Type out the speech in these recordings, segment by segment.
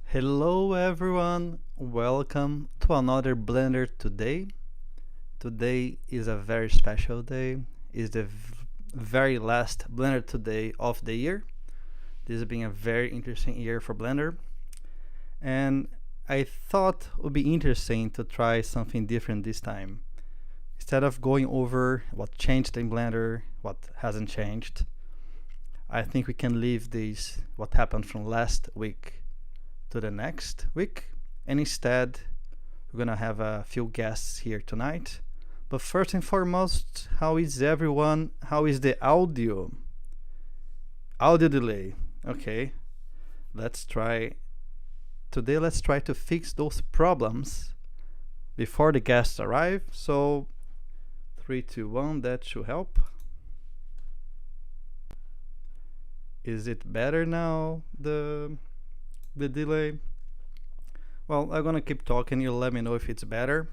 Hello everyone, welcome to another Blender Today. Today is a very special day. It's the very last Blender Today of the year. This has been a very interesting year for Blender, and I thought it would be interesting to try something different this time. Instead of going over what changed in Blender, what hasn't changed, I think we can leave this what happened from last week to the next week, and instead we're gonna have a few guests here tonight. But first and foremost, how is everyone? How is the audio? Audio delay. Okay, let's try. Today, let's try to fix those problems before the guests arrive. So, 3, 2, 1, that should help. Is it better now? The delay? Well, I'm gonna keep talking. You'll let me know if it's better.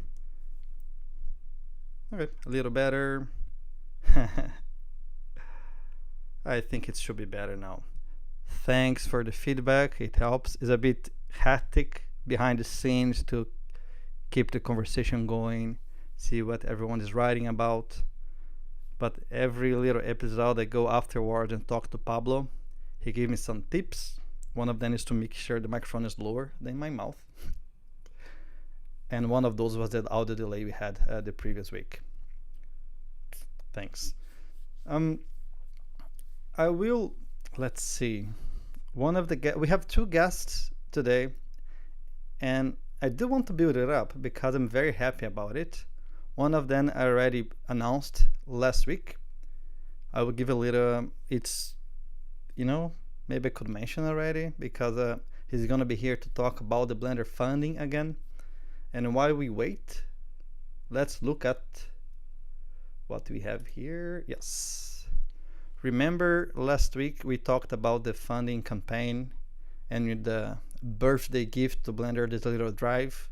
Okay, a little better. I think it should be better now. Thanks for the feedback. It helps. It's a bit hectic behind the scenes to keep the conversation going, see what everyone is writing about. But every little episode I go afterwards and talk to Pablo. He gave me some tips. One of them is to make sure the microphone is lower than my mouth. And one of those was that audio delay we had the previous week. Thanks. I will, let's see. We have two guests today, and I do want to build it up because I'm very happy about it. One of them I already announced last week. I will give a little, maybe I could mention already because he's gonna be here to talk about the Blender funding again. And while we wait, let's look at what we have here. Yes. Remember last week we talked about the funding campaign and the birthday gift to Blender, this little drive.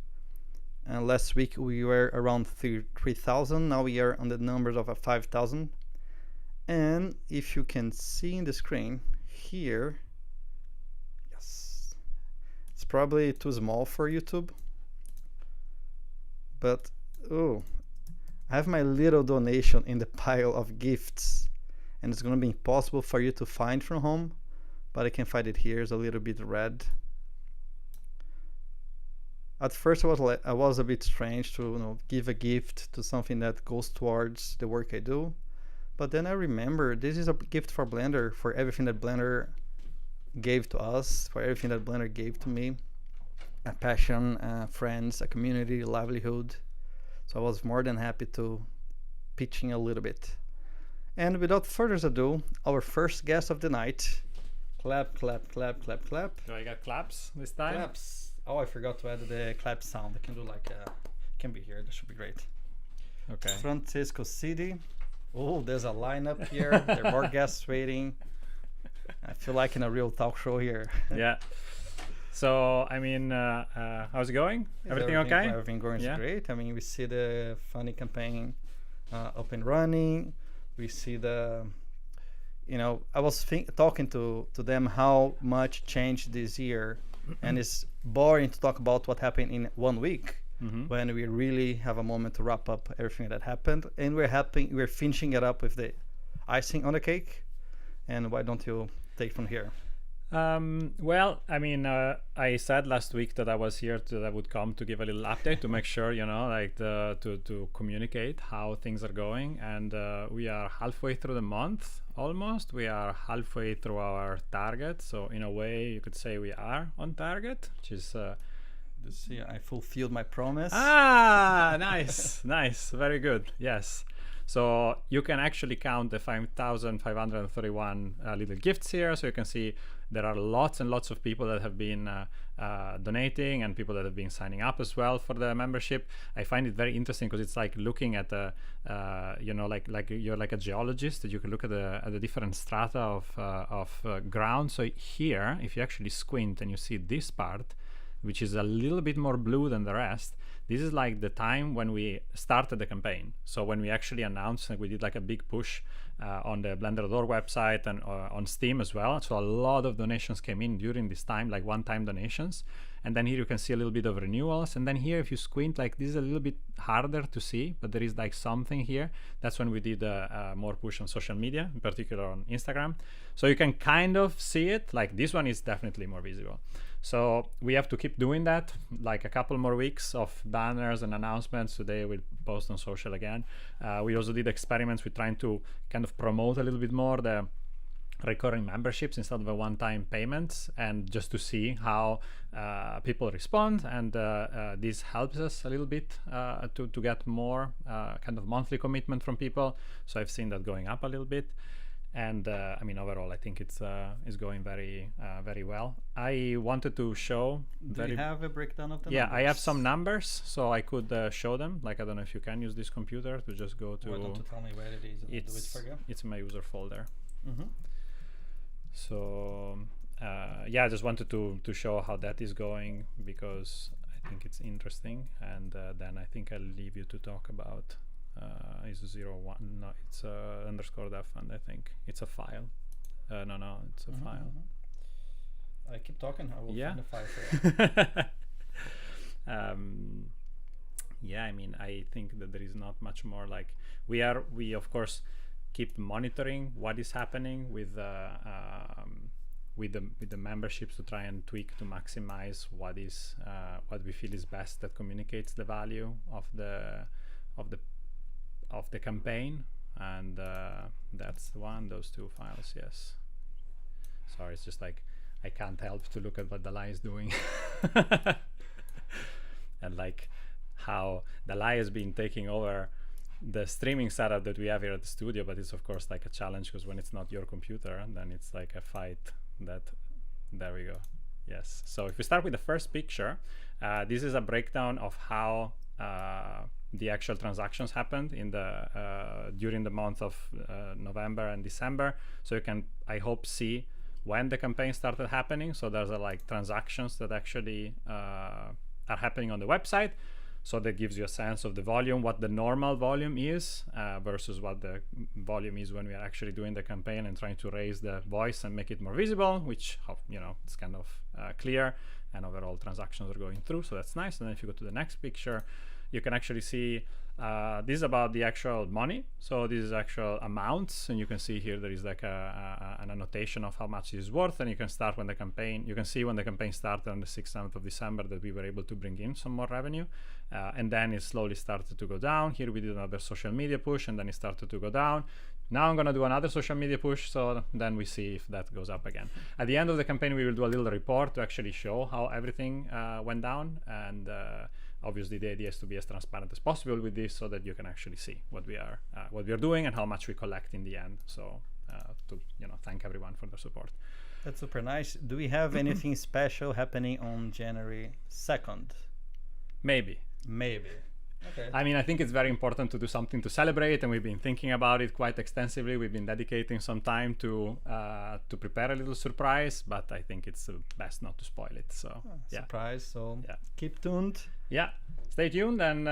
And last week we were around 3,000. Now we are on the numbers of 5,000. And if you can see in the screen here, yes, it's probably too small for YouTube. But, I have my little donation in the pile of gifts, and it's going to be impossible for you to find from home, but I can find it here. It's a little bit red. At first, I was a bit strange to give a gift to something that goes towards the work I do, but then I remember this is a gift for Blender, for everything that Blender gave to us, for everything that Blender gave to me. A passion, friends, a community, livelihood. So I was more than happy to pitch in a little bit. And without further ado, our first guest of the night. Clap, clap, clap, clap, clap. Do I get claps this time? Claps. Oh, I forgot to add the clap sound. I can do can be here. That should be great. Okay. Francesco, Siddi. Oh, there's a lineup here. There are more guests waiting. I feel like in a real talk show here. Yeah. So, how's it going? Everything okay? Everything going great. I mean, we see the funding campaign up and running. We see I was talking to them how much changed this year. And it's boring to talk about what happened in 1 week when we really have a moment to wrap up everything that happened. And we're finishing it up with the icing on the cake. And why don't you take from here? I said last week that I was here that I would come to give a little update to make sure, to communicate how things are going. And we are halfway through the month, almost. We are halfway through our target. So in a way, you could say we are on target, which is... I fulfilled my promise. Ah, nice, nice, very good, yes. So you can actually count the 5,531 little gifts here. So you can see there are lots and lots of people that have been donating and people that have been signing up as well for the membership. I find it very interesting because it's like looking at like you're like a geologist, that you can look at the different strata of ground. So here, if you actually squint and you see this part, which is a little bit more blue than the rest, this is like the time when we started the campaign. So when we actually announced, we did like a big push on the BlenderToday website and on Steam as well. So a lot of donations came in during this time, like one-time donations. And then here you can see a little bit of renewals. And then here, if you squint, like this is a little bit harder to see, but there is like something here. That's when we did more push on social media, in particular on Instagram. So you can kind of see it. Like this one is definitely more visible. So we have to keep doing that, like a couple more weeks of banners and announcements. Today we'll post on social again. We also did experiments with trying to kind of promote a little bit more the recurring memberships instead of a one-time payments, and just to see how people respond. And this helps us a little bit to get more kind of monthly commitment from people. So I've seen that going up a little bit. And I mean, overall, I think it's going very well. I wanted to show. Do you have a breakdown of the numbers? I have some numbers, so I could show them. Like, I don't know if you can use this computer to just go to. Why don't you tell me where it is? And I'll do it for you. It's in my user folder. Mm-hmm. So I just wanted to show how that is going, because I think it's interesting. And then I think I'll leave you to talk about. Is 01? No, it's underscore that fund. I think it's a file. No, it's a file. I keep talking. I will find the file for you. I mean, I think that there is not much more. Like we of course keep monitoring what is happening with the memberships to try and tweak to maximize what we feel is best, that communicates the value of the campaign. And that's the one, those two files. Yes, sorry, it's just like I can't help to look at what Dalai is doing. And like how Dalai has been taking over the streaming setup that we have here at the studio, but it's of course like a challenge, because when it's not your computer, then it's like a fight. There we go. Yes, so if we start with the first picture, this is a breakdown of how the actual transactions happened in the during the month of November and December. So you can, I hope, see when the campaign started happening. So there's like transactions that actually are happening on the website. So that gives you a sense of the volume, what the normal volume is versus what the volume is when we are actually doing the campaign and trying to raise the voice and make it more visible, which, it's kind of clear, and overall transactions are going through. So that's nice. And then if you go to the next picture, you can actually see this is about the actual money. So this is actual amounts, and you can see here there is like an annotation of how much it is worth, and you can start when the campaign, you can see when the campaign started on the 6th, 7th of December that we were able to bring in some more revenue, and then it slowly started to go down. Here we did another social media push, and then it started to go down. Now I'm gonna do another social media push, so then we see if that goes up again. At the end of the campaign, we will do a little report to actually show how everything went down, and obviously the idea is to be as transparent as possible with this, so that you can actually see what we are doing and how much we collect in the end. So to thank everyone for their support. That's super nice. Do we have anything special happening on January 2nd? Maybe. Okay. I mean, I think it's very important to do something to celebrate, and we've been thinking about it quite extensively. We've been dedicating some time to prepare a little surprise, but I think it's best not to spoil it. So surprise. So keep tuned. Yeah, stay tuned. And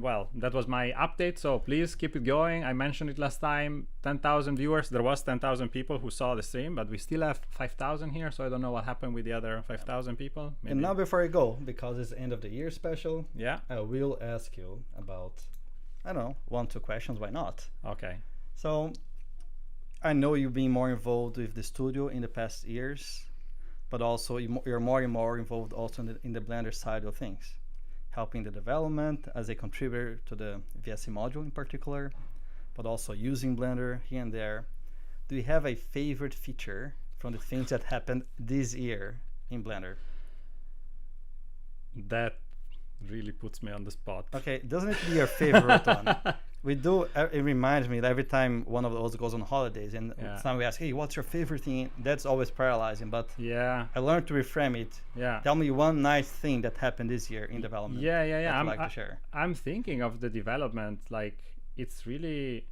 well, that was my update. So please keep it going. I mentioned it last time. 10,000 viewers. There was 10,000 people who saw the stream, but we still have 5,000 here. So I don't know what happened with the other 5,000 people. Maybe. And now before I go, because it's end of the year special, I will ask you about, I don't know, 1-2 questions. Why not? Okay. So I know you've been more involved with the studio in the past years, but also you're more and more involved also in the Blender side of things, helping the development as a contributor to the VSC module in particular, but also using Blender here and there. Do you have a favorite feature from the things that happened this year in Blender? That really puts me on the spot. Okay, doesn't it be your favorite one? We do, it reminds me that every time one of us goes on holidays and time we ask, hey, what's your favorite thing? That's always paralyzing, but I learned to reframe it. Tell me one nice thing that happened this year in development. I'd like to share. I'm thinking of the development, like it's really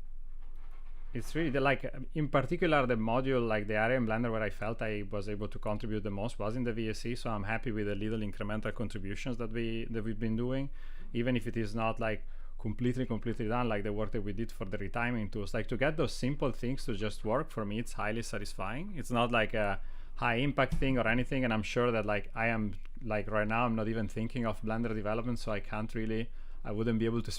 like, in particular, the module, like the area in Blender where I felt I was able to contribute the most was in the VSC. So I'm happy with the little incremental contributions that we've been doing, even if it is not like completely done, like the work that we did for the retiming tools. Like, to get those simple things to just work, for me, it's highly satisfying. It's not like high impact thing or anything, and I'm sure that like I am like right now I'm not even thinking of Blender development, so I wouldn't be able to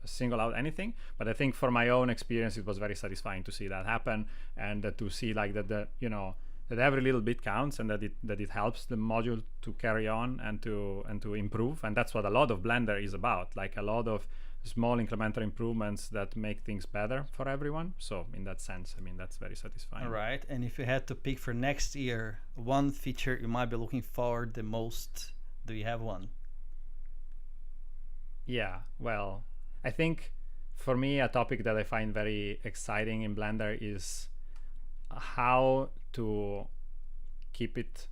single out anything. But I think for my own experience it was very satisfying to see that happen, and to see like that that every little bit counts, and that it helps the module to carry on and to improve. And that's what a lot of Blender is about, like a lot of small incremental improvements that make things better for everyone. So in that sense, I mean, that's very satisfying. All right. And if you had to pick for next year one feature you might be looking forward the most, do you have one? Yeah, well, I think for me a topic that I find very exciting in Blender is how to keep it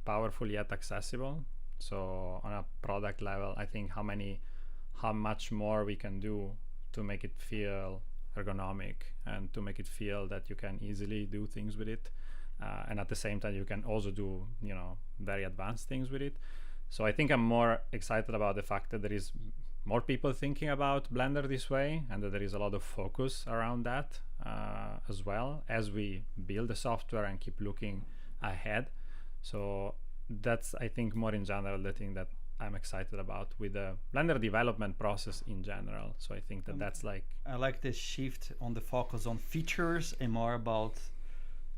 powerful yet accessible. So on a product level, I think how much more we can do to make it feel ergonomic and to make it feel that you can easily do things with it, and at the same time you can also do very advanced things with it. So I think I'm more excited about the fact that there is more people thinking about Blender this way, and that there is a lot of focus around that as well as we build the software and keep looking ahead. So that's, I think, more in general the thing that I'm excited about with the Blender development process in general. So I think that that's like, I like the shift on the focus on features and more about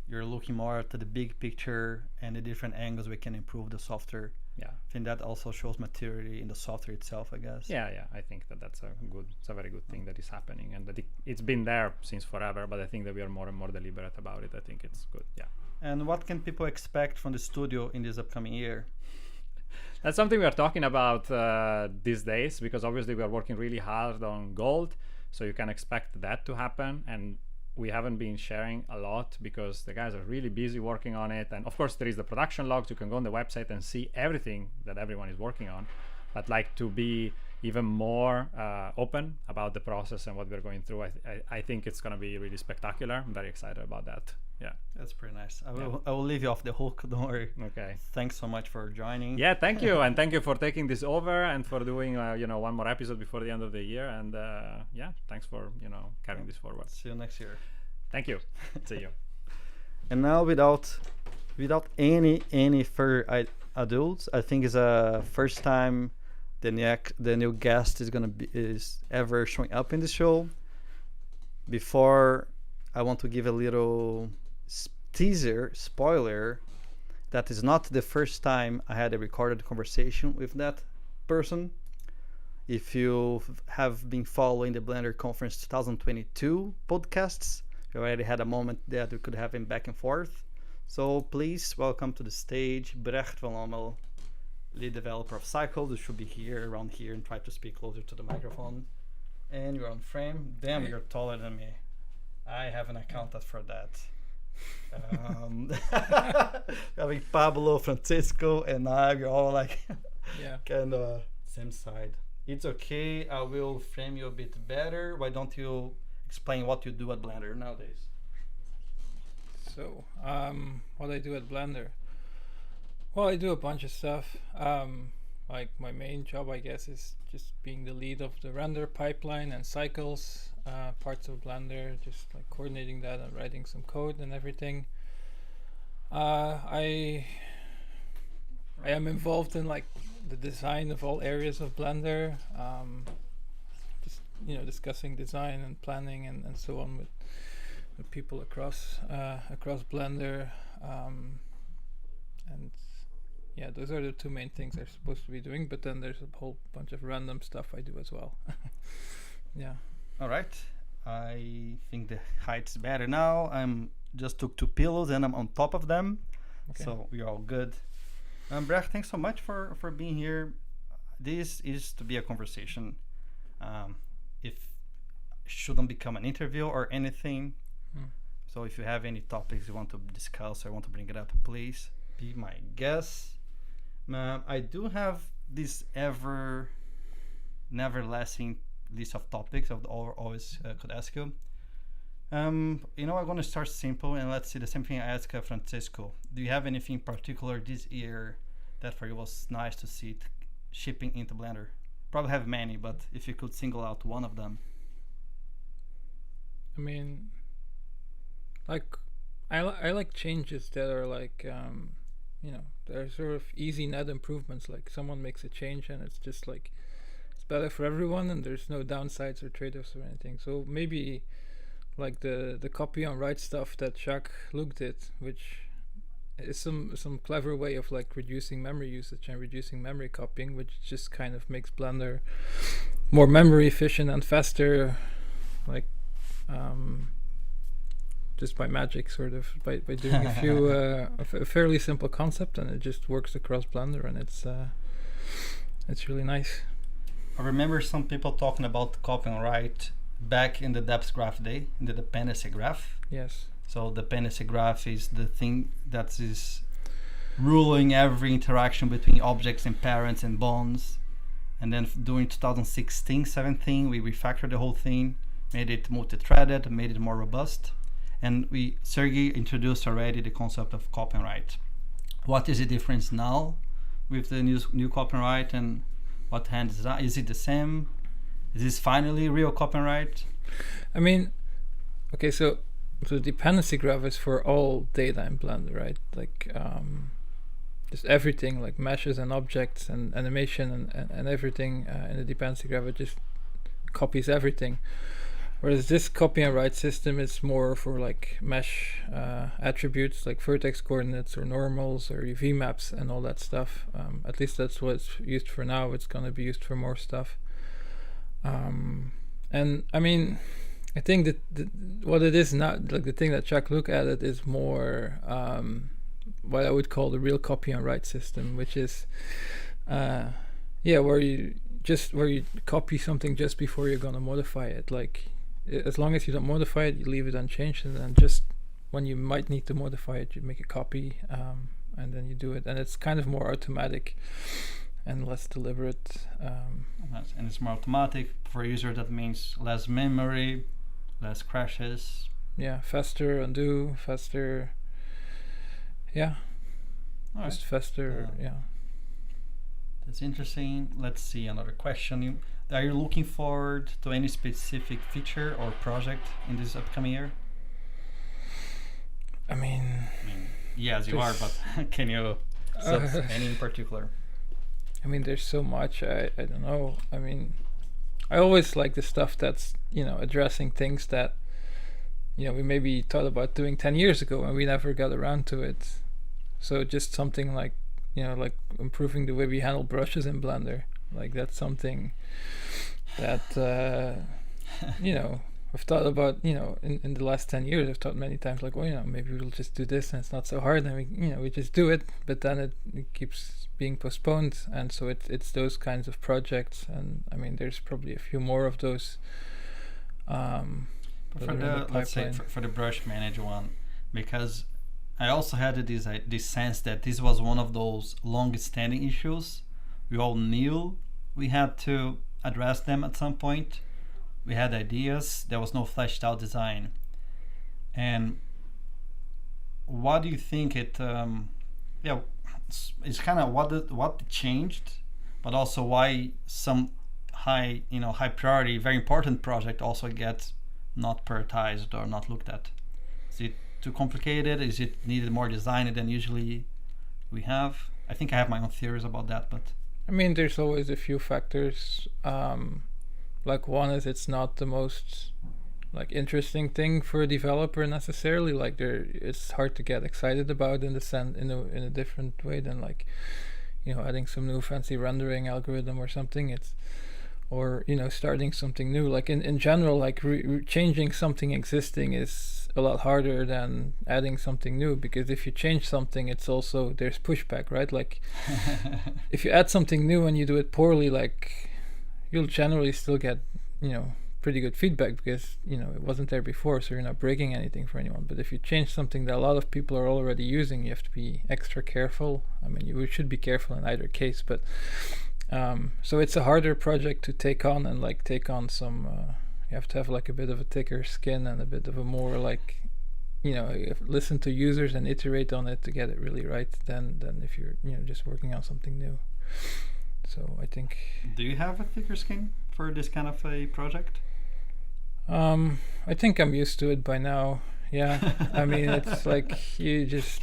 you're looking more to the big picture and the different angles we can improve the software. yeah, I think that also shows maturity in the software itself, I guess. yeah, I think that it's a very good thing that is happening, and that it's been there since forever, but I think that we are more and more deliberate about it. I think it's good. Yeah. And what can people expect from the studio in this upcoming year? That's something we are talking about these days, because obviously we are working really hard on Gold, so you can expect that to happen. And we haven't been sharing a lot because the guys are really busy working on it. And of course there is the production logs. You can go on the website and see everything that everyone is working on. But like, to be even more open about the process and what we're going through, I think it's going to be really spectacular. I'm very excited about that. Yeah, that's pretty nice. I will leave you off the hook, don't worry. Okay, thanks so much for joining. Yeah, thank you. And thank you for taking this over and for doing one more episode before the end of the year. And yeah, thanks for carrying this forward. See you next year. Thank you. See you. And now, without any further ado, I think it's a first time the new guest is ever showing up in the show. Before, I want to give a little spoiler, that is not the first time I had a recorded conversation with that person. If you have been following the Blender Conference 2022 podcasts, we already had a moment that we could have him back and forth. So please welcome to the stage Brecht van Lommel, lead developer of Cycle. You should be around here and try to speak closer to the microphone. And you're on frame. Damn, you're taller than me. I haven't accounted for that. Having Pablo, Francesco, and I, we're all like kind of same side. It's okay. I will frame you a bit better. Why don't you explain what you do at Blender nowadays? So, what I do at Blender? Well, I do a bunch of stuff. Like my main job, I guess, is just being the lead of the render pipeline and cycles parts of Blender, just like coordinating that and writing some code and everything. I am involved in like the design of all areas of Blender, just discussing design and planning and so on with people across Blender, and yeah, those are the two main things I'm supposed to be doing, but then there's a whole bunch of random stuff I do as well. Yeah. All right. I think the height's better now. I'm just took two pillows and I'm on top of them. Okay. So we're all good. Brecht, thanks so much for being here. This is to be a conversation. It shouldn't become an interview or anything. So if you have any topics you want to discuss or want to bring it up, please be my guest. I do have this never-lasting list of topics I always could ask you. I'm going to start simple, and let's see the same thing I asked Francesco. Do you have anything particular this year that for you was nice to see it shipping into Blender? Probably have many, but if you could single out one of them. I mean, like I like changes that are like they're sort of easy net improvements. Like someone makes a change and it's just like it's better for everyone, and there's no downsides or trade-offs or anything. So maybe like the copy on write stuff that Jacques looked at, which is some clever way of like reducing memory usage and reducing memory copying, which just kind of makes Blender more memory efficient and faster, like just by magic, sort of by doing a few a fairly simple concept, and it just works across Blender, and it's really nice. I remember some people talking about copy and write back in the depth graph day, in the dependency graph. Yes. So dependency graph is the thing that is ruling every interaction between objects and parents and bonds. And then during 2016-17, we refactored the whole thing, made it multi-threaded, made it more robust. And Sergey introduced already the concept of copy and write. What is the difference now with the new copy and write, and what hand is that? Is it the same? Is this finally real copy and write? I mean, okay, so the dependency graph is for all data in Blender, right? Like just everything, like meshes and objects and animation and everything in the dependency graph. It just copies everything. Whereas this copy and write system is more for like mesh attributes, like vertex coordinates or normals or UV maps and all that stuff. At least that's what it's used for now. It's going to be used for more stuff. And I mean, I think that what it is now, like the thing that Jacques looked at it, is more what I would call the real copy and write system, which is where you copy something just before you're gonna modify it. Like as long as you don't modify it, you leave it unchanged, and then just when you might need to modify it, you make a copy, and then you do it, and it's kind of more automatic and less deliberate. And it's more automatic for a user. That means less memory, less crashes. Yeah, faster undo, faster. Yeah, just faster. Yeah. That's interesting. Let's see another question. Are you looking forward to any specific feature or project in this upcoming year? I mean yes, you are, but can you any in particular? I mean, there's so much. I don't know. I mean, I always like the stuff that's addressing things that we maybe thought about doing 10 years ago and we never got around to it. So just something like like improving the way we handle brushes in Blender. Like that's something that I've thought about. In the last 10 years, I've thought many times like, well, maybe we'll just do this and it's not so hard, and we just do it. But then it keeps being postponed, and so it's those kinds of projects. And I mean, there's probably a few more of those. For the let's say for the brush manage one, because I also had this sense that this was one of those long-standing issues. We all knew we had to address them at some point. We had ideas. There was no fleshed out design. And what do you think it? It's kind of what changed, but also why some high priority, very important project also gets not prioritized or not looked at. Is it too complicated? Is it needed more design than usually we have? I think I have my own theories about that, but I mean, there's always a few factors. Like one is it's not the most like interesting thing for a developer necessarily. Like it's hard to get excited about in a different way than like adding some new fancy rendering algorithm or something. Or starting something new. Like in general, like changing something existing is a lot harder than adding something new, because if you change something, it's also there's pushback, right? Like if you add something new and you do it poorly, like you'll generally still get pretty good feedback, because it wasn't there before, so you're not breaking anything for anyone. But if you change something that a lot of people are already using, you have to be extra careful. I mean, you should be careful in either case, but so it's a harder project to take on, and like take on some you have to have like a bit of a thicker skin and a bit of a more like listen to users and iterate on it to get it really right than if you're just working on something new. So I think. Do you have a thicker skin for this kind of a project? I think I'm used to it by now. Yeah, I mean, it's like you just,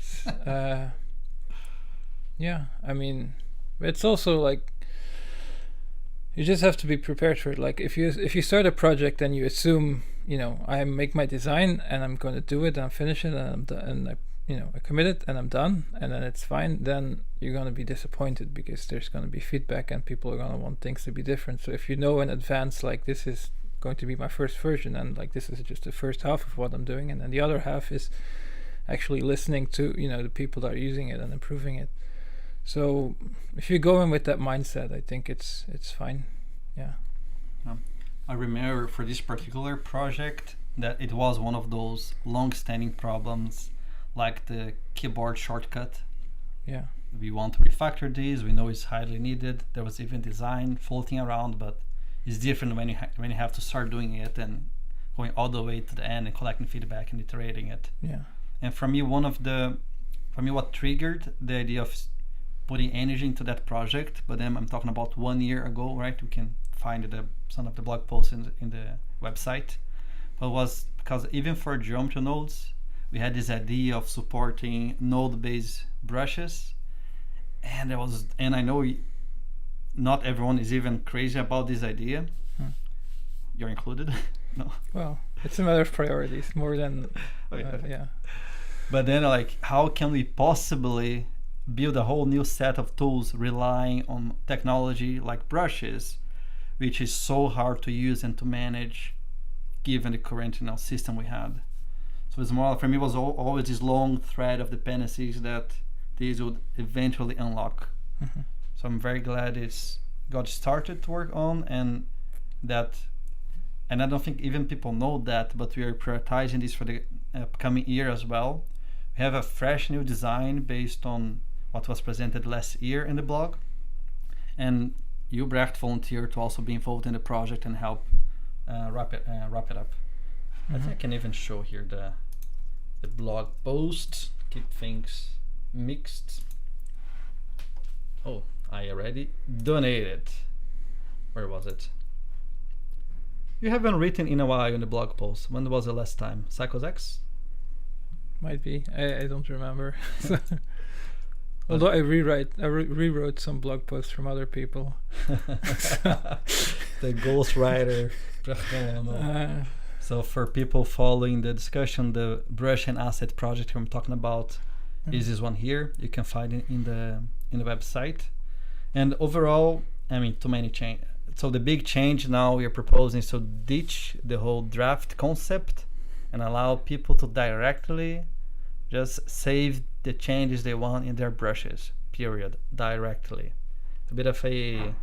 yeah, I mean, it's also like you just have to be prepared for it. Like if you start a project and you assume, I make my design and I'm going to do it and I'm finish it and I'm done, and I commit it and I'm done and then it's fine, then you're going to be disappointed because there's going to be feedback and people are going to want things to be different. So if you know in advance, like, this is going to be my first version and like this is just the first half of what I'm doing, and then the other half is actually listening to the people that are using it and improving it. So if you go in with that mindset, I think it's fine. Yeah. I remember for this particular project that it was one of those long-standing problems, like the keyboard shortcut. Yeah. We want to refactor these. We know it's highly needed. There was even design floating around, but it's different when you have to start doing it and going all the way to the end and collecting feedback and iterating it. Yeah. And for me, what triggered the idea of putting energy into that project, but then I'm talking about 1 year ago, right? We can find some of the blog posts in the website. But it was because even for geometry nodes, we had this idea of supporting node-based brushes, and I know not everyone is even crazy about this idea. You're included. No. Well, it's a matter of priorities more than yeah. But then, like, how can we possibly build a whole new set of tools relying on technology like brushes, which is so hard to use and to manage given the current system we had? So it's more, for me, was always this long thread of dependencies that these would eventually unlock. Mm-hmm. So I'm very glad it's got started to work on, and I don't think even people know that, but we are prioritizing this for the upcoming year as well. We have a fresh new design based on what was presented last year in the blog, and you, Brecht, volunteered to also be involved in the project and help wrap it up. I think I can even show here the blog post. Keep things mixed. Oh, I already donated. Where was it? You haven't written in a while in the blog post. When was the last time? Cycles X? Might be. I don't remember. Although I rewrote some blog posts from other people. The ghostwriter. So for people following the discussion, the brush and asset project I'm talking about is this one here. You can find it in the website. And overall, I mean, too many change. So the big change now we are proposing is to ditch the whole draft concept and allow people to directly just save the changes they want in their brushes, period, directly. It's a bit of a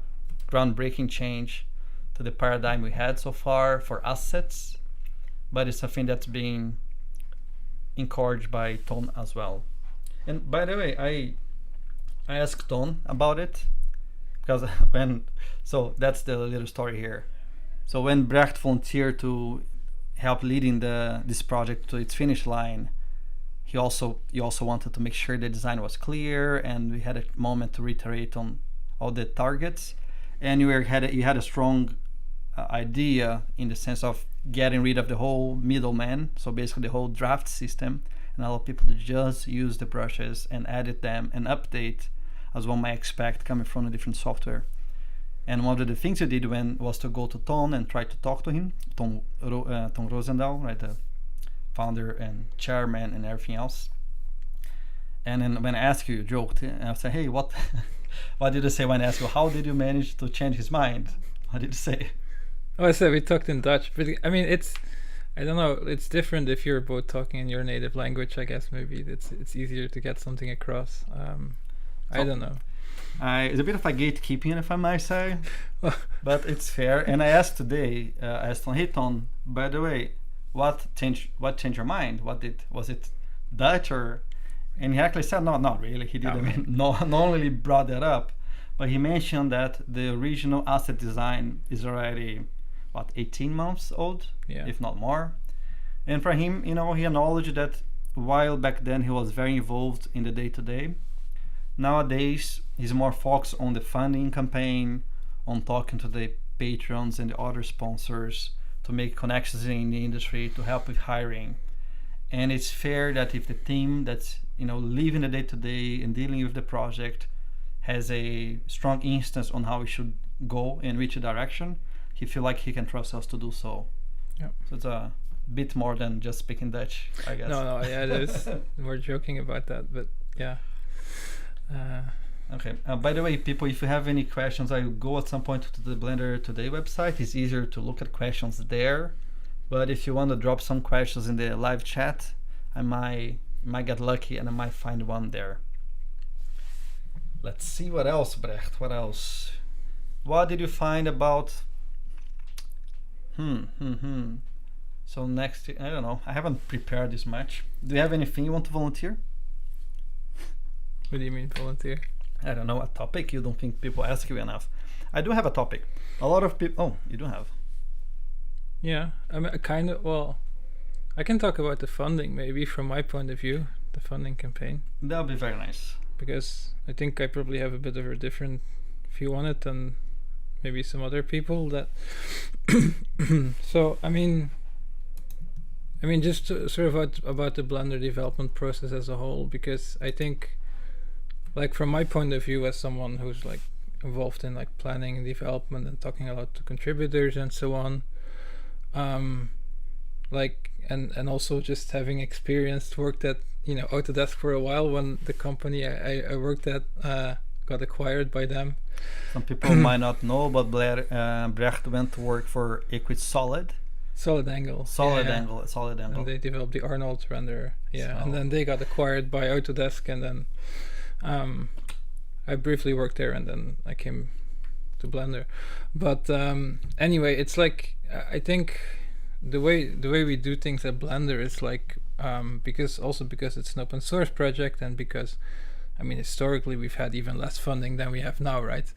groundbreaking change to the paradigm we had so far for assets, but it's something that's being encouraged by Ton as well. And by the way, I asked Ton about it, because so that's the little story here. So when Brecht volunteered to help leading this project to its finish line, he also wanted to make sure the design was clear, and we had a moment to reiterate on all the targets. And you had a strong idea in the sense of getting rid of the whole middleman, so basically the whole draft system, and allow people to just use the brushes and edit them and update as one might expect coming from a different software. And one of the things we did was to go to Ton and try to talk to him, Ton Roosendaal, right, the founder and chairman and everything else. And then when I asked you joked, and I said, hey, what did you say when I asked you, how did you manage to change his mind? What did you say? Oh, I said we talked in Dutch, but I mean, I don't know, it's different if you're both talking in your native language. I guess maybe it's easier to get something across. I don't know. It's a bit of a gatekeeping, if I might say, but it's fair. And I asked today, I asked Ton, hey Ton, by the way, what changed your mind? Was it Dutch or? And he actually said, no, not really. He didn't. Not only brought that up, but he mentioned that the original asset design is already 18 months old, if not more. And for him, he acknowledged that while back then he was very involved in the day-to-day, nowadays he's more focused on the funding campaign, on talking to the patrons and the other sponsors to make connections in the industry, to help with hiring. and it's fair that if the team that's living the day-to-day and dealing with the project has a strong instance on how we should go in which direction, he feel like he can trust us to do so. Yeah. So it's a bit more than just speaking Dutch, I guess. No, yeah, it is. We're joking about that, but yeah. Okay. By the way, people, if you have any questions, I will go at some point to the BlenderToday website. It's easier to look at questions there. But if you want to drop some questions in the live chat, I might get lucky and I might find one there. Let's see what else, Brecht. What else? What did you find about? So next, I don't know. I haven't prepared this much. Do you have anything you want to volunteer? What do you mean volunteer? I don't know, a topic you don't think people ask you enough. I do have a topic. A lot of people. Oh, you do have. Yeah, I mean, kind of. Well, I can talk about the funding maybe from my point of view, the funding campaign. That'll be very nice. Because I think I probably have a bit of a different view on it than maybe some other people that. So I mean, just sort of about the Blender development process as a whole, because I think, like from my point of view as someone who's like involved in like planning and development and talking a lot to contributors and so on, like and also just having worked at Autodesk for a while when the company I worked at got acquired by them. Some people might not know, but Brecht went to work for Solid Angle. And they developed the Arnold renderer. And then they got acquired by Autodesk, and then I briefly worked there, and then I came to Blender. But anyway, it's like I think the way we do things at Blender is like because it's an open source project, and because historically we've had even less funding than we have now, right?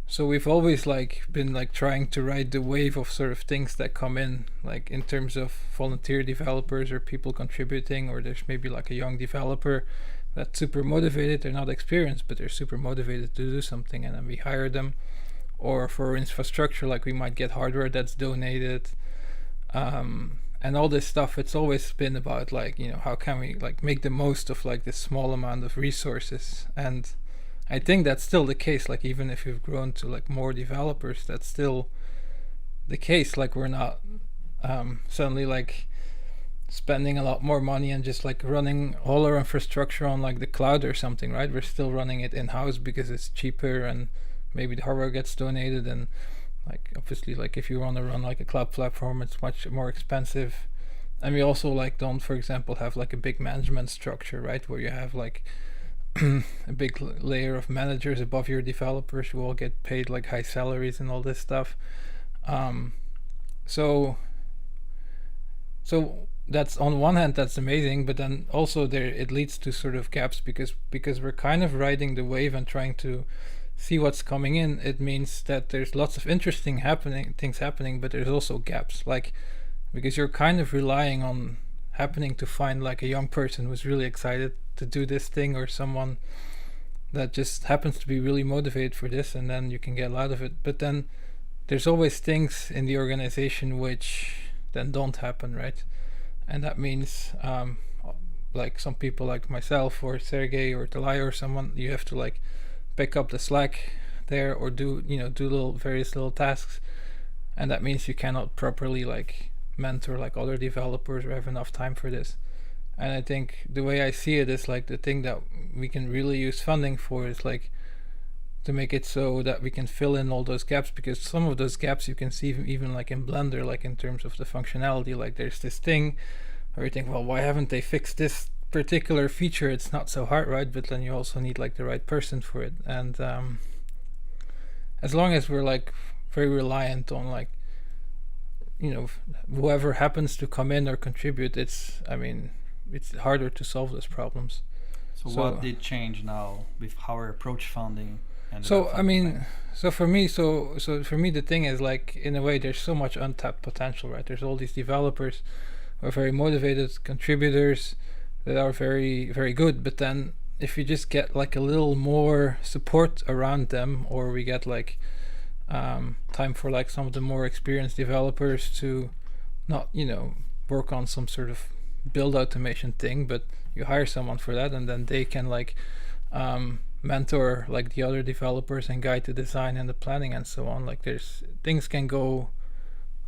So we've always been trying to ride the wave of sort of things that come in, like in terms of volunteer developers or people contributing, or there's maybe like a young developer that's super motivated. They're not experienced, but they're super motivated to do something, and then we hire them. Or for infrastructure, like we might get hardware that's donated, and all this stuff. It's always been about how can we make the most of this small amount of resources. And I think that's still the case. Even if we've grown to more developers, that's still the case. We're not suddenly spending a lot more money and just running all our infrastructure on the cloud or something, right? We're still running it in-house because it's cheaper, and maybe the hardware gets donated, and obviously if you want to run a cloud platform, it's much more expensive. And we also don't, for example, have a big management structure, right, where you have a big layer of managers above your developers who all get paid high salaries and all this stuff. So that's, on one hand, that's amazing, but then also it leads to sort of gaps, because we're kind of riding the wave and trying to see what's coming in. It means that there's lots of interesting things happening, but there's also gaps, because you're kind of relying on happening to find a young person who's really excited to do this thing, or someone that just happens to be really motivated for this, and then you can get a lot of it. But then there's always things in the organization which then don't happen, right? And that means some people like myself or Sergey or Dalai or someone, you have to pick up the slack there, or do various little tasks, and that means you cannot properly mentor other developers or have enough time for this. And I think the way I see it is the thing that we can really use funding for is to make it so that we can fill in all those gaps, because some of those gaps you can see even in Blender, in terms of the functionality. There's this thing where you think, well, why haven't they fixed this particular feature? It's not so hard, right? But then you also need the right person for it. And as long as we're very reliant on whoever happens to come in or contribute, it's harder to solve those problems. So what did change now with how we approach funding? So for me the thing is, in a way, there's so much untapped potential, right? There's all these developers who are very motivated, contributors that are very, very good, but then if you just get a little more support around them, or we get time for some of the more experienced developers to not work on some sort of build automation thing, but you hire someone for that, and then they can like mentor like the other developers and guide the design and the planning and so on. Like there's things can go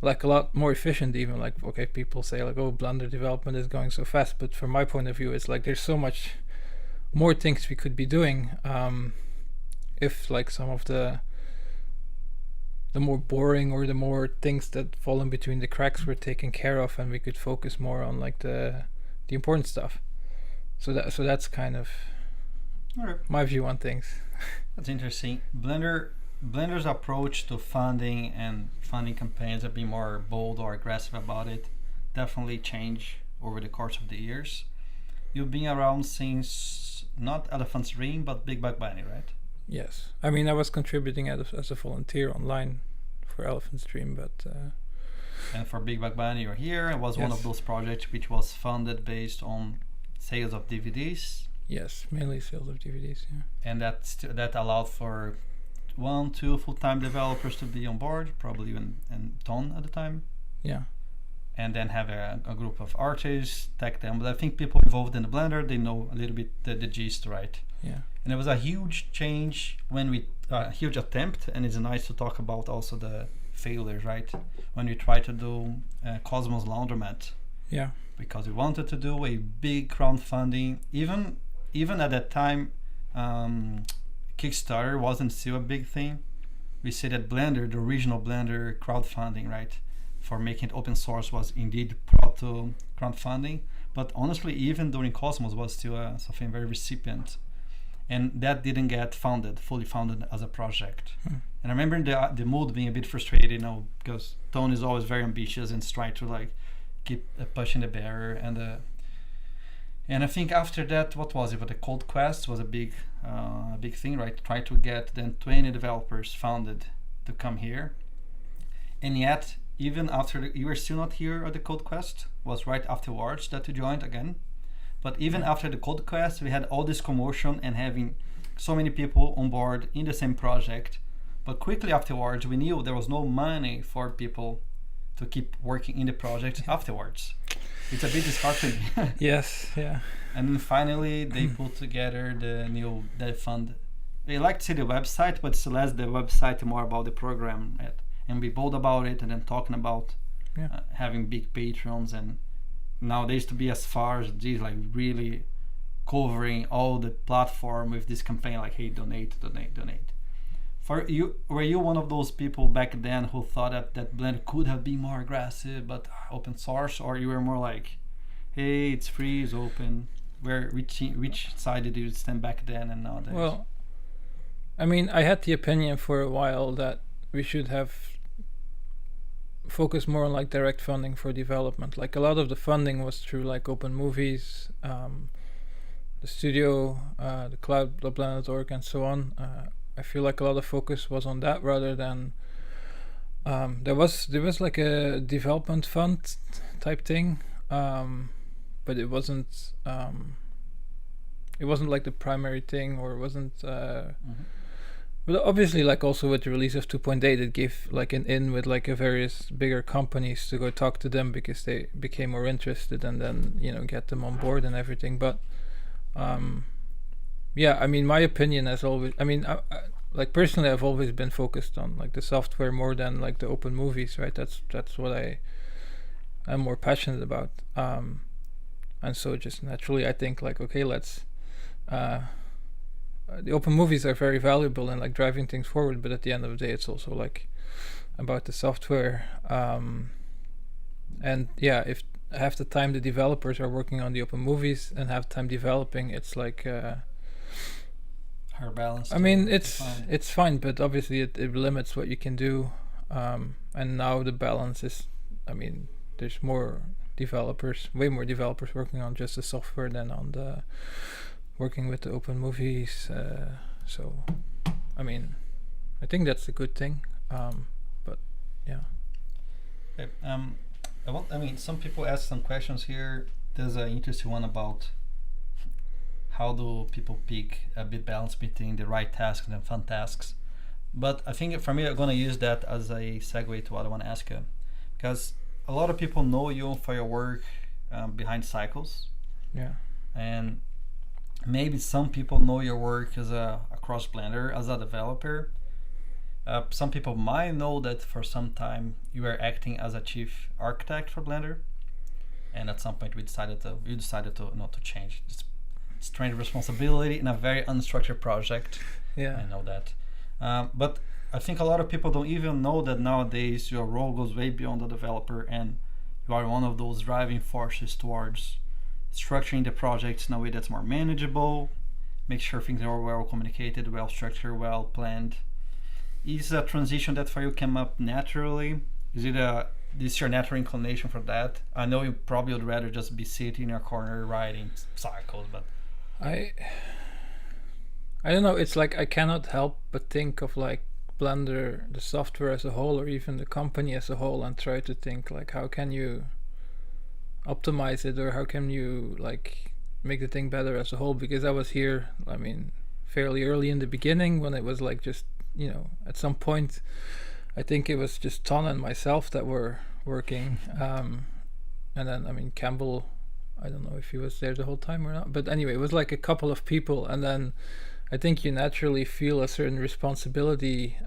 like a lot more efficient. Even like, okay, people say like, oh, Blender development is going so fast, but from my point of view, it's like there's so much more things we could be doing if like some of the more boring or the more things that fall in between the cracks were taken care of, and we could focus more on like the important stuff. So that's kind of my view on things. That's interesting. Blender's approach to funding and funding campaigns have been more bold or aggressive about it. Definitely changed over the course of the years. You've been around since not Elephant's Dream, but Big Bug Bunny, right? Yes, I mean I was contributing as a volunteer online for Elephant's Dream, but and for Big Bug Bunny, you're here. It was one of those projects which was funded based on sales of DVDs. Yes, mainly sales of DVDs. Yeah, and that allowed for 1-2 full-time developers to be on board, probably even Ton at the time. Yeah. And then have a group of artists, tech them. But I think people involved in the Blender, they know a little bit the gist, right? Yeah. And it was a huge change a huge attempt, and it's nice to talk about also the failures, right? When we tried to do Cosmos Laundromat. Yeah. Because we wanted to do a big crowdfunding. Even at that time, Kickstarter wasn't still a big thing. We said that Blender, the original Blender crowdfunding, right, for making it open source was indeed proto crowdfunding. But honestly, even during Cosmos was still something very recipient. And that didn't get fully funded as a project. And I remember the mood being a bit frustrated, because Tone is always very ambitious and trying to like keep pushing the barrier. And I think after that, what was it? But the Cold Quest was a big thing, right? Try to get then 20 developers founded to come here. And yet, even after you were still not here at the Cold Quest, was right afterwards that you joined again. But even after the Cold Quest, we had all this commotion and having so many people on board in the same project. But quickly afterwards, we knew there was no money for people to keep working in the project afterwards. It's a bit disheartening. Yes, yeah. And then finally, they put together the new dev fund. We like to see the website, but it's less the website, more about the program. Right? And we bold about it, and then talking about having big patrons. And nowadays to be as far as this, like really covering all the platform with this campaign, like, hey, donate. For you, were you one of those people back then who thought that Blender could have been more aggressive, but open source, or you were more like, hey, it's free, it's open? Which side did you stand back then and nowadays? Well, I mean, I had the opinion for a while that we should have focused more on like direct funding for development. Like a lot of the funding was through like Open Movies, the studio, the cloud, the Planet.org, and so on. I feel like a lot of focus was on that rather than there was like a development fund type thing, but it wasn't like the primary thing, or it wasn't. But obviously, like also with the release of 2.8, it gave like an in with like a various bigger companies to go talk to them because they became more interested, and then get them on board and everything. But yeah, I mean, my opinion has always, I mean, I, like personally, I've always been focused on like the software more than like the Open Movies, right? That's what I'm more passionate about. And so just naturally, I think like, okay, let's. The Open Movies are very valuable in like driving things forward, but at the end of the day, it's also like about the software. And yeah, if half the time the developers are working on the Open Movies and half the time developing, it's like her balance. I mean, it's fine, but obviously it limits what you can do. And now the balance is, I mean, there's more developers, way more developers working on just the software than on the working with the Open Movies. So, I mean, I think that's a good thing. But yeah. Okay, I mean, some people ask some questions here. There's an interesting one about how do people pick a bit balance between the right tasks and fun tasks. But I think for me, I'm going to use that as a segue to what I want to ask you. Because a lot of people know you for your work behind cycles, Yeah. and maybe some people know your work as across Blender as a developer. Some people might know that for some time you were acting as a chief architect for Blender, and at some point you decided to not to change. It's strange responsibility in a very unstructured project. Yeah. I know that, but I think a lot of people don't even know that nowadays your role goes way beyond the developer, and you are one of those driving forces towards structuring the projects in a way that's more manageable, make sure things are well communicated, well structured, well planned. Is a transition that for you came up naturally? Is it this your natural inclination for that? I know you probably would rather just be sitting in your corner writing cycles, but I don't know. It's like I cannot help but think of like Blender, the software as a whole, or even the company as a whole, and try to think like how can you optimize it, or how can you like make the thing better as a whole. Because I was here, I mean, fairly early in the beginning when it was like just, you know, at some point I think it was just Ton and myself that were working, and then I mean Campbell, I don't know if he was there the whole time or not, but anyway it was like a couple of people, and then I think you naturally feel a certain responsibility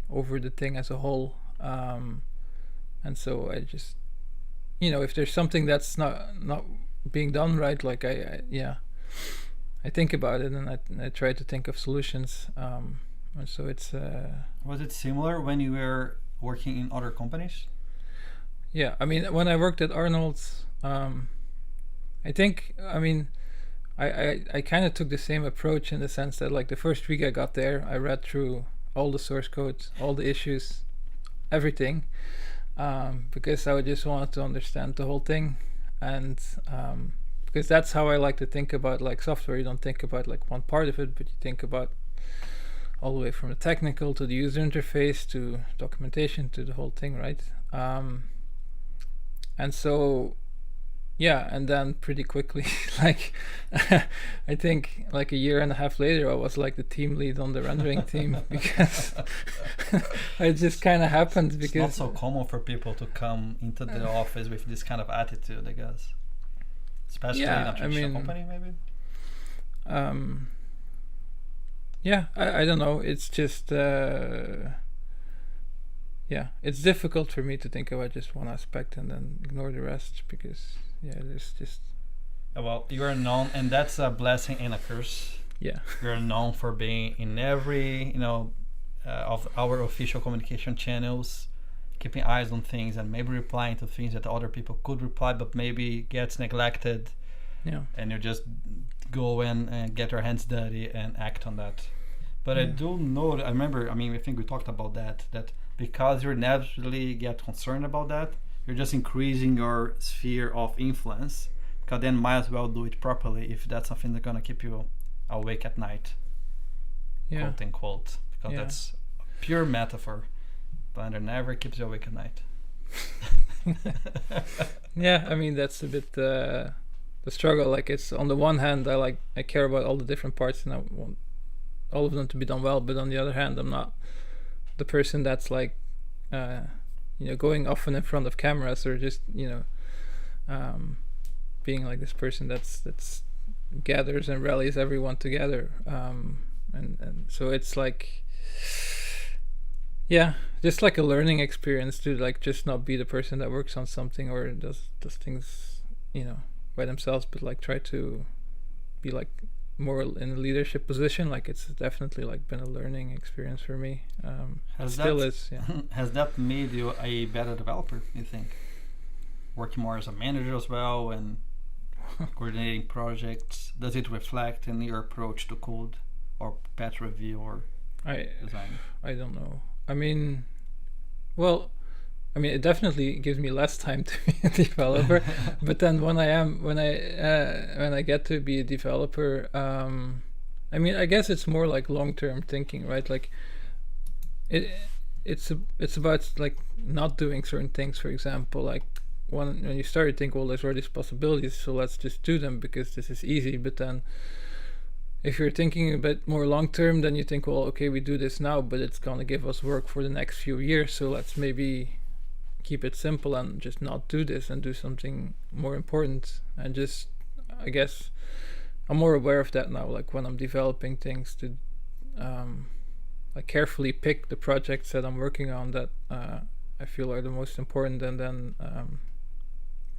over the thing as a whole, and so I just, you know, if there's something that's not being done right, like I think about it, and I try to think of solutions, and so it's was it similar when you were working in other companies? Yeah, I mean, when I worked at Arnold's, I think, I mean, I kind of took the same approach in the sense that like the first week I got there, I read through all the source codes, all the issues, everything, because I just wanted to understand the whole thing, and because that's how I like to think about like software. You don't think about like one part of it, but you think about all the way from the technical to the user interface to documentation to the whole thing, right? And so yeah, and then pretty quickly like I think like a year and a half later I was like the team lead on the rendering team, because it just kind of happened, because it's not so common for people to come into the office with this kind of attitude, I guess, especially in a traditional company maybe. Yeah, I don't know, it's just yeah, it's difficult for me to think about just one aspect and then ignore the rest, because yeah, there's just well, you are known, and that's a blessing and a curse. Yeah, you're known for being in every, you know, of our official communication channels, keeping eyes on things and maybe replying to things that other people could reply but maybe gets neglected. Yeah, and you just go in and get your hands dirty and act on that. But I do know, I remember, I mean, I think we talked about that because you naturally get concerned about that, you're just increasing your sphere of influence, because then might as well do it properly if that's something that's gonna keep you awake at night, quote unquote, because that's a pure metaphor. Blender never keeps you awake at night. Yeah, I mean, that's a bit the struggle. Like, it's on the one hand I care about all the different parts and I want all of them to be done well, but on the other hand I'm not the person that's like you know, going often in front of cameras, or just, you know, being like this person that's gathers and rallies everyone together, and so it's like, yeah, just like a learning experience to like just not be the person that works on something or does things, you know, by themselves, but like try to be like more in a leadership position. Like, it's definitely like been a learning experience for me. Has that made you a better developer, you think, working more as a manager as well and coordinating projects? Does it reflect in your approach to code or patch review or design? I don't know. I mean, well, I mean, it definitely gives me less time to be a developer. But then when I get to be a developer, I mean, I guess it's more like long-term thinking, right? Like, it's about like not doing certain things. For example, like when you start to think, well, there's all these possibilities, so let's just do them because this is easy. But then if you're thinking a bit more long-term, then you think, well, okay, we do this now, but it's gonna give us work for the next few years, so let's maybe keep it simple and just not do this and do something more important. And just, I guess, I'm more aware of that now. Like when I'm developing things, to like carefully pick the projects that I'm working on that I feel are the most important, and then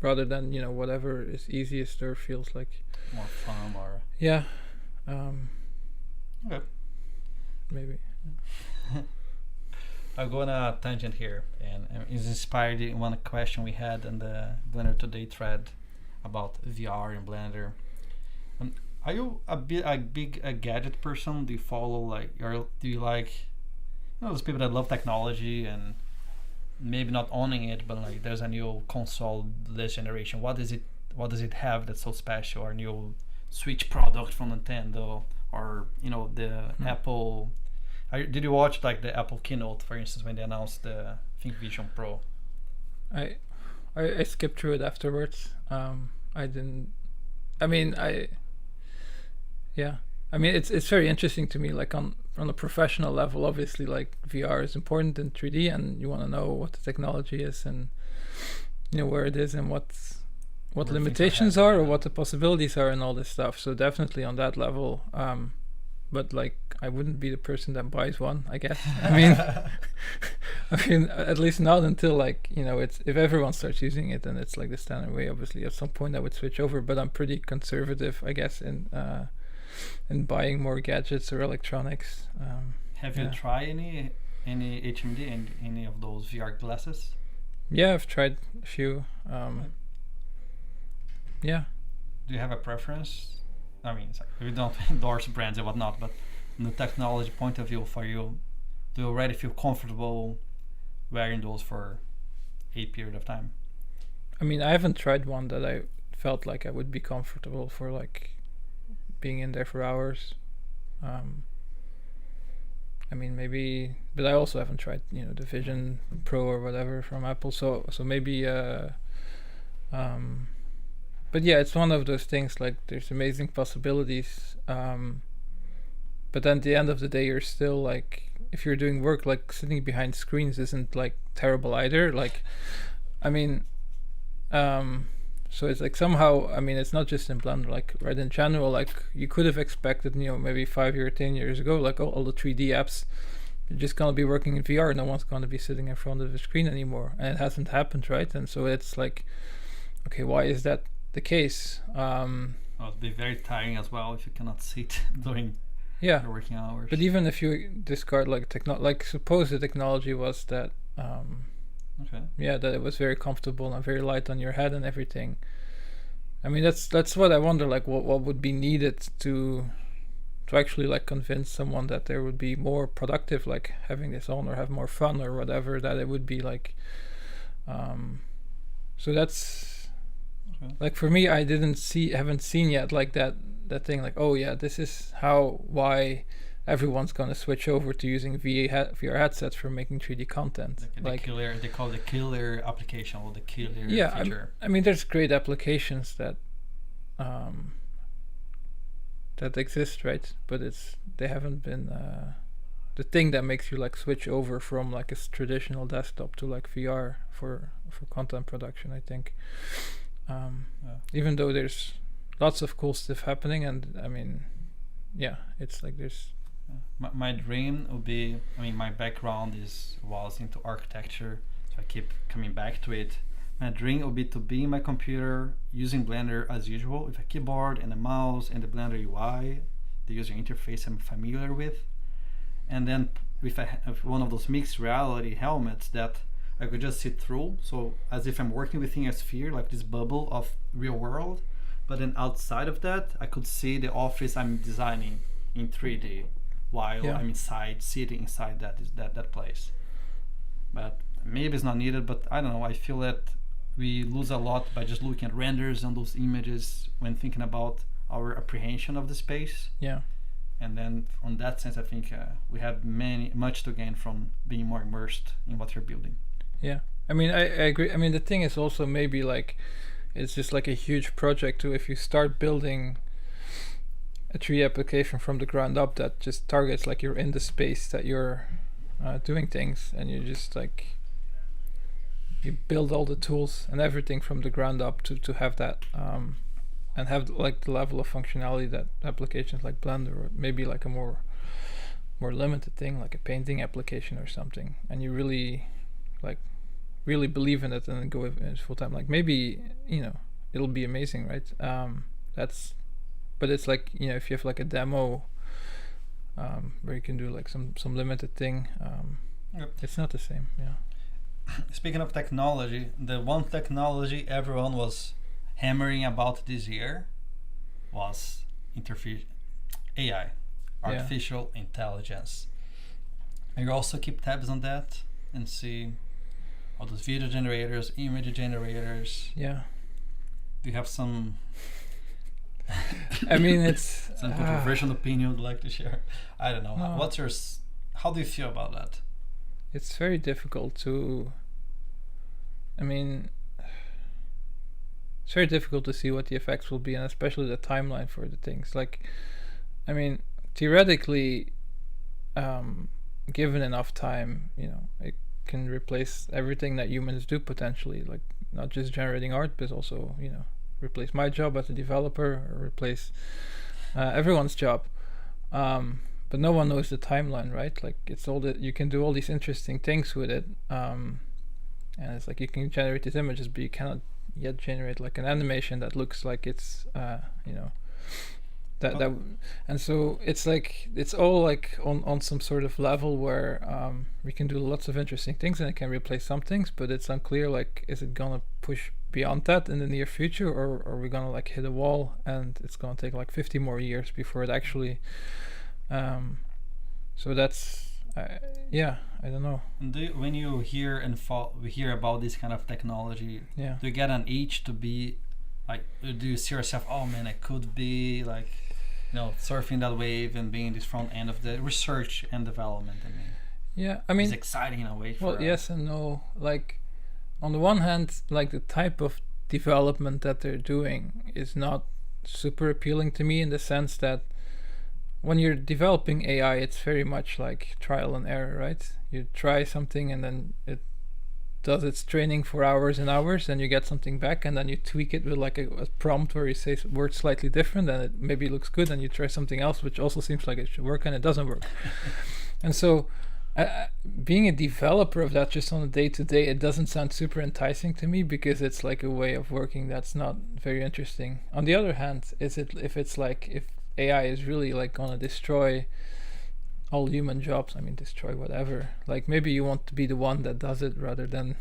rather than whatever is easiest or feels like more fun or yeah. Okay. Maybe. I'll go on a tangent here, and it's inspired in one question we had in the Blender Today thread about VR and Blender. Are you a big gadget person? Do you follow do you like those people that love technology and maybe not owning it, but like there's a new console this generation? What does it have that's so special? Or new Switch product from Nintendo, or the Apple? Did you watch like the Apple keynote, for instance, when they announced the ThinkVision Pro? I skipped through it afterwards. I didn't. I mean, it's very interesting to me. Like on a professional level, obviously, like VR is important in 3D, and you want to know what the technology is and where it is and what limitations are or what the possibilities are and all this stuff. So definitely on that level. But like I wouldn't be the person that buys one, I guess. I mean at least not until like it's, if everyone starts using it, then it's like the standard way. Obviously at some point I would switch over, but I'm pretty conservative, I guess, in buying more gadgets or electronics. Have you tried any HMD and any of those VR glasses? Yeah, I've tried a few. Yeah. Do you have a preference? I mean, we don't endorse brands and whatnot, but from the technology point of view, for you, do you already feel comfortable wearing those for a period of time? I mean, I haven't tried one that I felt like I would be comfortable for, like being in there for hours. I mean, maybe, but I also haven't tried, the Vision Pro or whatever from Apple. So maybe, but yeah, it's one of those things, like there's amazing possibilities. But then at the end of the day, you're still like, if you're doing work, like sitting behind screens isn't like terrible either. Like, I mean, so it's like somehow, I mean, it's not just in Blender, like right in general, like you could have expected, maybe 5 or 10 years ago, like all the 3D apps are just gonna be working in VR. No one's gonna be sitting in front of the screen anymore, and it hasn't happened, right? And so it's like, okay, why is that the case? Well, it'd be very tiring as well if you cannot sit during your working hours. But even if you discard like suppose the technology was that that it was very comfortable and very light on your head and everything. I mean, that's what I wonder, like what would be needed to actually like convince someone that there would be more productive, like having this on, or have more fun or whatever, that it would be like so that's like, for me, I haven't seen yet like that thing, like, oh yeah, this is why everyone's gonna switch over to using VR headsets for making 3D content. They call the killer application, or the killer feature. I mean, there's great applications that that exist, right? But they haven't been the thing that makes you like switch over from like a traditional desktop to like VR for content production, I think. Even though there's lots of cool stuff happening, and I mean, it's like there's. My dream would be, I mean, my background was into architecture, so I keep coming back to it. My dream would be to be in my computer using Blender as usual, with a keyboard and a mouse and the Blender UI, the user interface I'm familiar with, and then with one of those mixed reality helmets that I could just sit through, so as if I'm working within a sphere, like this bubble of real world, but then outside of that, I could see the office I'm designing in 3D while I'm sitting inside that place. But maybe it's not needed, but I don't know, I feel that we lose a lot by just looking at renders on those images when thinking about our apprehension of the space. Yeah. And then on that sense, I think we have much to gain from being more immersed in what you're building. Yeah, I mean, I agree. I mean, the thing is also maybe like it's just like a huge project too. If you start building a 3D application from the ground up that just targets like you're in the space that you're doing things, and you just like you build all the tools and everything from the ground up to have that, and have like the level of functionality that applications like Blender, or maybe like a more limited thing like a painting application or something, and you really believe in it and then go in it full time, like maybe it'll be amazing, right? But it's like, if you have like a demo where you can do like some limited thing, Yep. it's not the same. Speaking of technology, the one technology everyone was hammering about this year was AI, artificial intelligence. And you also keep tabs on that and see all those video generators, image generators. Yeah. Do you have some I mean, it's some controversial opinion you'd like to share? I don't know. No. How do you feel about that? It's very difficult to. I mean, it's very difficult to see what the effects will be, and especially the timeline for the things. Like, I mean, theoretically, given enough time, it can replace everything that humans do potentially. Like, not just generating art, but also, replace my job as a developer, or replace everyone's job. But no one knows the timeline, right? Like, it's all that you can do all these interesting things with it. And it's like you can generate these images, but you cannot yet generate like an animation that looks like it's and so it's like it's all like on some sort of level where we can do lots of interesting things and it can replace some things, but it's unclear, like, is it gonna push beyond that in the near future, or are we gonna like hit a wall and it's gonna take like 50 more years before it actually so that's I don't know. When you hear about this kind of technology, do you get an itch to be like, do you see yourself, oh man, I could be like, surfing that wave and being this front end of the research and development? I mean, it's exciting in a way. Well, yes and no. Like, on the one hand, like, the type of development that they're doing is not super appealing to me, in the sense that when you're developing AI, it's very much like trial and error, right? You try something and then it does its training for hours and hours, and you get something back, and then you tweak it with like a prompt where you say words slightly different, and it maybe looks good, and you try something else which also seems like it should work, and it doesn't work. And so being a developer of that just on a day-to-day, it doesn't sound super enticing to me, because it's like a way of working that's not very interesting. On the other hand, if AI is really like gonna destroy all human jobs, I mean, destroy whatever, like, maybe you want to be the one that does it rather than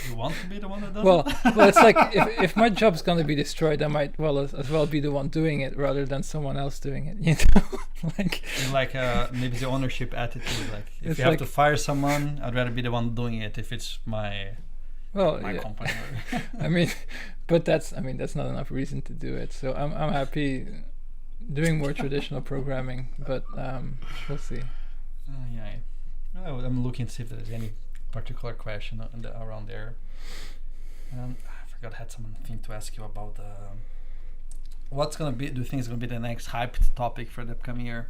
you want to be the one that does well it? Well, it's like, if my job's gonna be destroyed, I might as well be the one doing it rather than someone else doing it, like maybe the ownership attitude, like, if you have to fire someone, I'd rather be the one doing it if it's my company. I mean, but that's not enough reason to do it, so I'm happy doing more traditional programming, but we'll see. I'm looking to see if there's any particular question around there. I forgot, I had something to ask you about what's gonna be. Do you think is gonna be the next hyped topic for the upcoming year?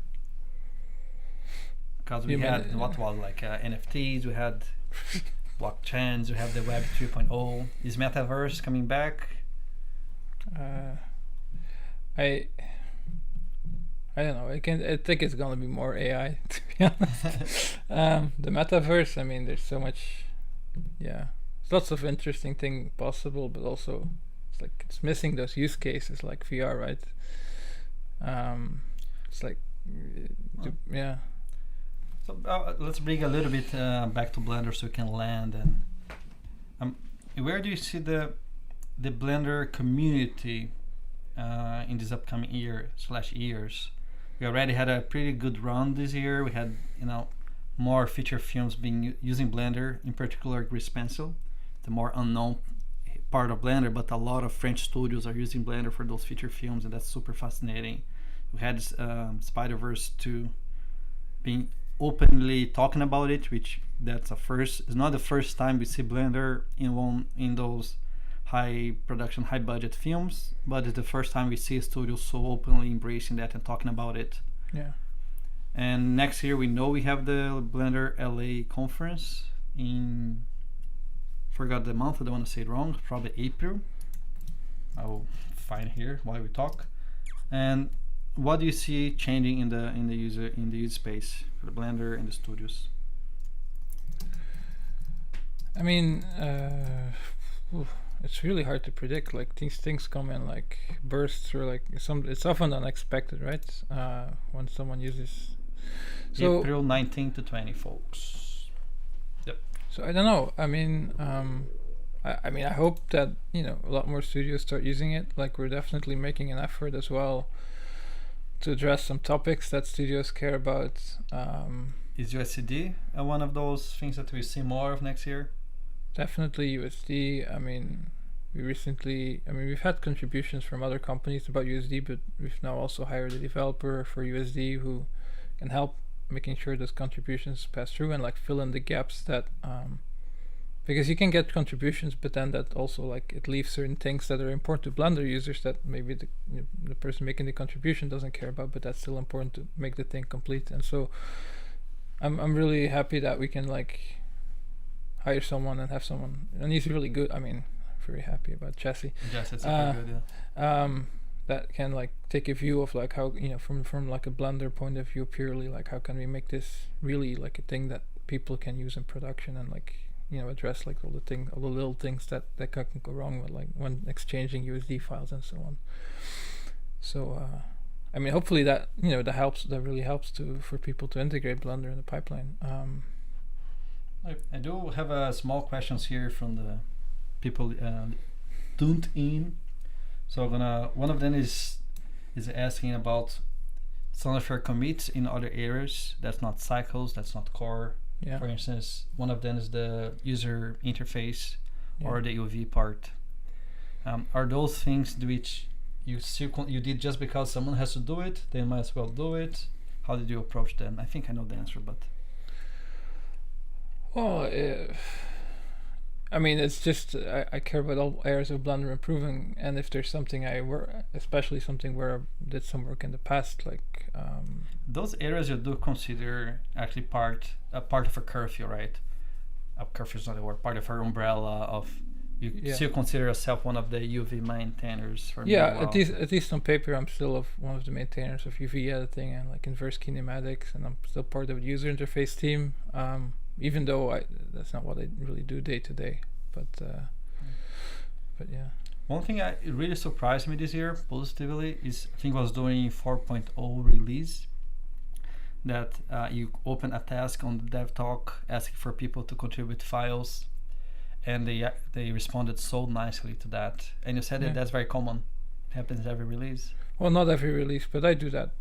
Because we had NFTs, we had blockchains, we have the Web 3.0. Is metaverse coming back? I don't know. I think it's gonna be more AI, to be honest. The metaverse, I mean, there's so much. Yeah, there's lots of interesting thing possible, but also it's missing those use cases like VR, right? It's like, yeah. So let's bring a little bit back to Blender so we can land. And where do you see the Blender community in this upcoming years? We already had a pretty good run this year. We had more feature films using Blender, in particular Grease Pencil, the more unknown part of Blender, but a lot of French studios are using Blender for those feature films, and that's super fascinating. We had Spider-Verse 2 being openly talking about it, which that's a first. It's not the first time we see Blender in those high production, high budget films, but it's the first time we see a studio so openly embracing that and talking about it. Yeah. And next year we know we have the Blender LA conference in forgot the month. I don't want to say it wrong. Probably April. I will find here while we talk. And what do you see changing in the user space for the Blender and the studios? I mean, it's really hard to predict. Like these things come in like bursts, or like it's often unexpected, right? When someone uses. So April 19 to 20, folks. Yep. So I don't know. I mean, I hope that a lot more studios start using it. Like we're definitely making an effort as well to address some topics that studios care about. Is USD one of those things that we see more of next year? Definitely USD. I mean, we've had contributions from other companies about USD, but we've now also hired a developer for USD who can help making sure those contributions pass through and like fill in the gaps that because you can get contributions, but then that also like it leaves certain things that are important to Blender users that maybe the person making the contribution doesn't care about, but that's still important to make the thing complete. And so I'm really happy that we can like hire someone and have someone, and he's really good. I mean, very happy about Jesse. Yes, it's super good. Yeah. That can like take a view of like how from like a Blender point of view, purely like how can we make this really like a thing that people can use in production, and like address like all the little things that can go wrong with like when exchanging USD files and so on. So I mean, hopefully that that really helps for people to integrate Blender in the pipeline. I do have small questions here from the people tuned in. So one of them is asking about some of your commits in other areas. That's not cycles, that's not core. Yeah. For instance, one of them is the user interface or the UV part. Are those things which you did just because someone has to do it? They might as well do it. How did you approach them? I think I know the answer, but well, I mean, it's just I care about all areas of Blender improving, and if there's something especially something where I did some work in the past, like those areas you do consider actually part of a curfew, right? A curfew is not a word. Part of our umbrella of you still consider yourself one of the UV maintainers for me. At least on paper, I'm still one of the maintainers of UV editing and like inverse kinematics, and I'm still part of the user interface team. Even though that's not what I really do day to day, but yeah. One thing it really surprised me this year positively is I think I was doing 4.0 release that you open a task on the dev talk asking for people to contribute files, and they responded so nicely to that. And you said that that's very common. It happens every release. Well, not every release, but I do that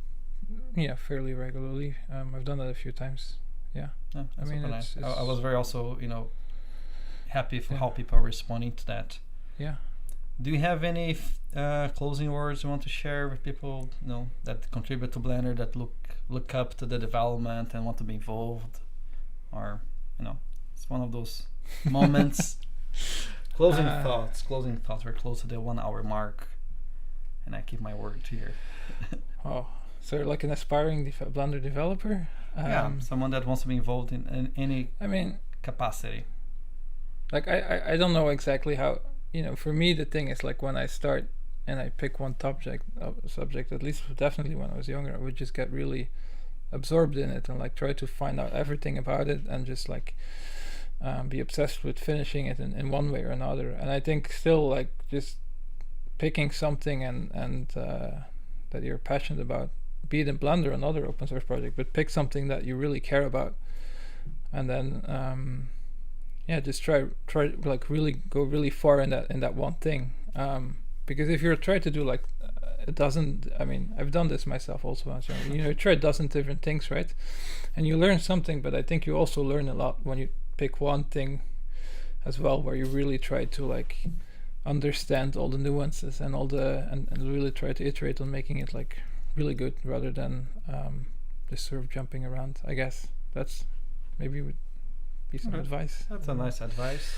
fairly regularly. I've done that a few times. Yeah. I mean, nice. I was very also, happy for how people are responding to that. Yeah. Do you have any closing words you want to share with people, that contribute to Blender, that look up to the development and want to be involved, or it's one of those moments. Closing thoughts. We're close to the 1 hour mark, and I keep my word here. Oh, so you're like an aspiring Blender developer? Someone that wants to be involved in any capacity. Like I don't know exactly how, for me the thing is like when I start and I pick one subject, at least definitely when I was younger, I would just get really absorbed in it and like try to find out everything about it and just like be obsessed with finishing it in one way or another. And I think still like just picking something and that you're passionate about, be it in Blender or another open source project, but pick something that you really care about, and then just try like really go really far in that one thing, because if you're trying to do like it doesn't, I mean, I've done this myself also, you try a dozen different things, right? And you learn something, but I think you also learn a lot when you pick one thing as well, where you really try to like understand all the nuances and all and really try to iterate on making it like really good, rather than just sort of jumping around. I guess that's maybe would be some advice. That's a nice advice.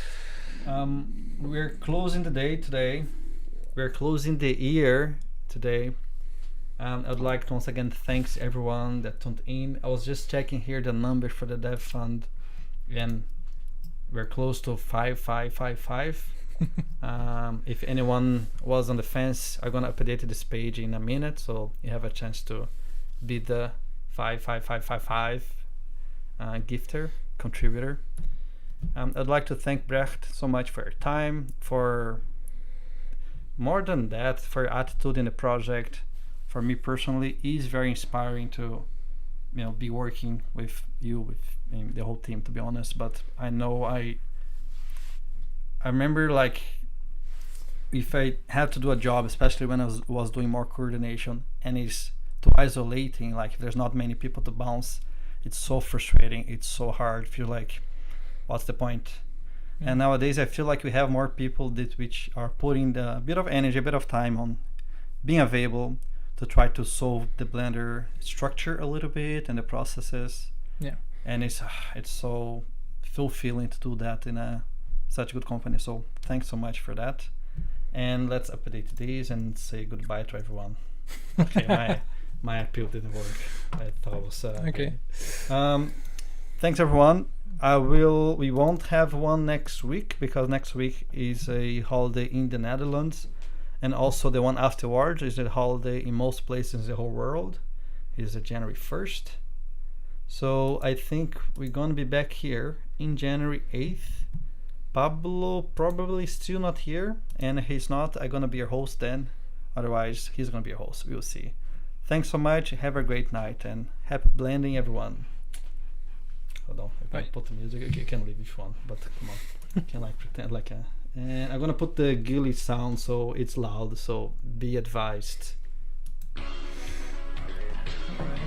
We're closing the day today. We're closing the year today. I'd like to once again thanks everyone that tuned in. I was just checking here the number for the Dev Fund, and we're close to 5555. If anyone was on the fence, I'm gonna update this page in a minute, so you have a chance to be the 55555 gifter, contributor. I'd like to thank Brecht so much for your time, for more than that, for your attitude in the project. For me personally, it's very inspiring to be working with you, with the whole team, to be honest. But I know I remember, like, if I had to do a job, especially when I was doing more coordination, and it's too isolating, like if there's not many people to bounce, it's so frustrating, it's so hard. Feel like, what's the point? And nowadays I feel like we have more people which are putting a bit of energy, a bit of time on being available to try to solve the Blender structure a little bit and the processes. Yeah. And it's so fulfilling to do that in such a good company. So thanks so much for that. And let's update these and say goodbye to everyone. Okay, my appeal didn't work. I thought it was okay. Thanks everyone. We won't have one next week because next week is a holiday in the Netherlands, and also the one afterwards is a holiday in most places in the whole world. It's January 1st. So I think we're gonna be back here in January 8th. Pablo probably still not here, and if he's not, I'm gonna be your host then. Otherwise, he's gonna be your host. We'll see. Thanks so much. Have a great night and happy blending, everyone. Hold on, I can put the music. You can leave if you want, but come on. You can like pretend like a. And I'm gonna put the ghillie sound so it's loud. So be advised. Alright.